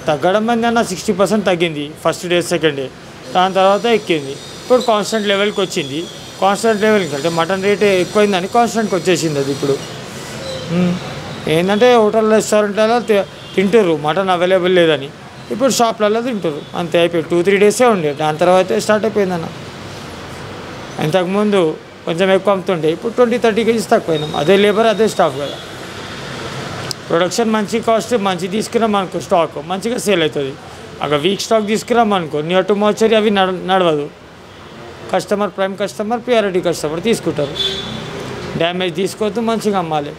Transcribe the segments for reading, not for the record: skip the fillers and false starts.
తగ్గడం అన్న 60% తగ్గింది ఫస్ట్ డే సెకండ్ డే, దాని తర్వాత ఎక్కింది. ఇప్పుడు కాన్స్టెంట్ లెవెల్కి వచ్చింది. కాన్స్టెంట్ లెవెల్కి అంటే మటన్ రేట్ ఎక్కువైందని కాన్స్టెంట్కి వచ్చేసింది అది. ఇప్పుడు ఏంటంటే హోటల్ రెస్టారెంట్లలో తింటారు మటన్ అవైలబుల్ లేదని, ఇప్పుడు షాప్లలో తింటారు అంతే. అయిపోయి 2-3 డేసే ఉండే, దాని తర్వాత స్టార్ట్ అయిపోయిందన్న. ఇంతకుముందు కొంచెం ఎక్కువ అమ్ముతుండే, ఇప్పుడు 20-30 కేజీస్ తక్కువైనాం. అదే లేబర్ అదే స్టాఫ్ కదా. ప్రొడక్షన్ మంచి కాస్ట్ మంచి తీసుకున్నాం అనుకో, స్టాక్ మంచిగా సేల్ అవుతుంది. అక్కడ వీక్ స్టాక్ తీసుకున్నాం అనుకో, నియర్ టు మోచరీ అవి నడవదు. Customer prime customer priority customer తీసుకుంటారు. డ్యామేజ్ తీసుకోవద్దు, మంచిగా అమ్మాలి.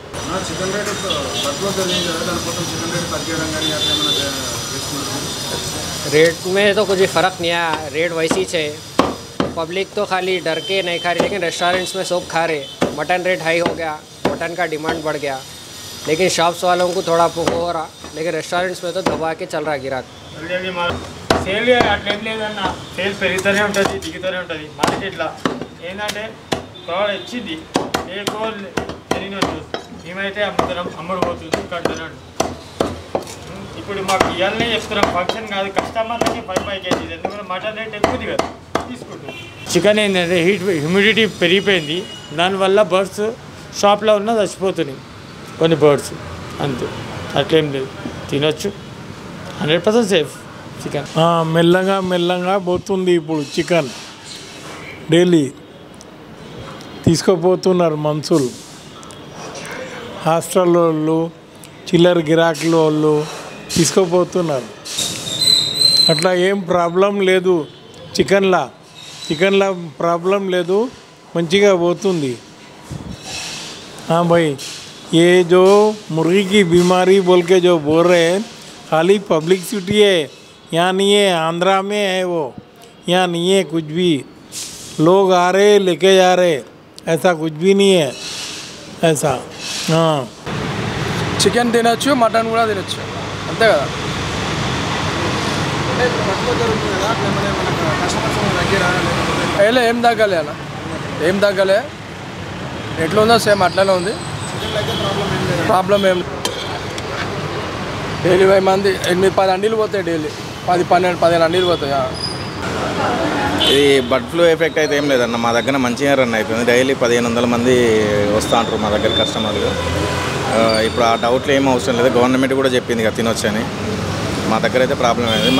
रेट में तो कुछ फ़र्क नहीं आया, रेट वैसी ही है। पब्लिक तो खाली डर के नहीं खा रही, लेकिन रेस्टोरेंट्स में सब खा रहे। मटन रेट हाई हो गया, मटन का डिमांड बढ़ गया, लेकिन शॉप्स वालों को थोड़ा हो रहा, लेकिन रेस्टोरेंट्स में तो दबा के चल रहा गिराक. సేల్ అట్లేం లేదన్న, సేల్ పెరుగుతూనే ఉంటుంది దిగుతూనే ఉంటుంది. మార్కెట్లో ఏంటంటే క్రౌడ్ వచ్చింది, ఏ కోల్ తెలియనట్టు మేమైతే అమ్ముతున్నాం, అమ్ముడు పోతుంది కంటున్నాడు. ఇప్పుడు మాకు ఇవాళనే చెప్తున్నాం, ఫంక్షన్ కాదు, కస్టమర్లకి 5 కేజీస్, ఎందుకంటే మటన్ రేట్ ఎక్కువది కదా తీసుకుంటాం. చికెన్ ఏంటంటే హ్యూమిడిటీ పెరిగిపోయింది, దానివల్ల బర్డ్స్ షాప్లో ఉన్న చచ్చిపోతున్నాయి కొన్ని బర్డ్స్, అంతే. అట్లేం లేదు, తినొచ్చు, 100% సేఫ్ చికెన్. మెల్లగా పోతుంది ఇప్పుడు చికెన్. డైలీ తీసుకుపోతున్నారు మనుషులు, హాస్టల్ వాళ్ళు, చిల్లర గిరాకుల వాళ్ళు తీసుకుపోతున్నారు. అట్లా ఏం ప్రాబ్లం లేదు చికెన్లా ప్రాబ్లం లేదు, మంచిగా పోతుంది. भाई ये जो मुर्गी की बीमारी बोल के जो बोल रहे हैं, खाली पब्लिसिटी है, यहाँ नहीं है, आंध्रा में है वो, यहाँ नहीं है कुछ भी. लोग आ रहे लेके जा रहे, ऐसा कुछ भी नहीं है ऐसा. हाँ, చికెన్ తినొచ్చు, మటన్ కూడా తినొచ్చు, అంతే కదా. ఏం తగ్గలే అన్న, ఏం తగ్గలే, ఎట్లా ఉందో సేమ్ అట్లనే ఉంది. ప్రాబ్లం ఏం డైలీ 10 మంది 8-10 అండీలు పోతాయి, డైలీ 10-12-15 అండీలు పోతాయి. ఇది బర్డ్ ఫ్లూ ఎఫెక్ట్ అయితే ఏం లేదన్న, మా దగ్గర మంచిగా రన్ అవుతుంది. డైలీ 1500 మంది వస్తూ ఉంటారు మా దగ్గర కస్టమర్లు. ఇప్పుడు ఆ డౌట్లు ఏం అవసరం లేదు, గవర్నమెంట్ కూడా చెప్పింది కదా తినొచ్చని. మా దగ్గర అయితే ప్రాబ్లం అనేది.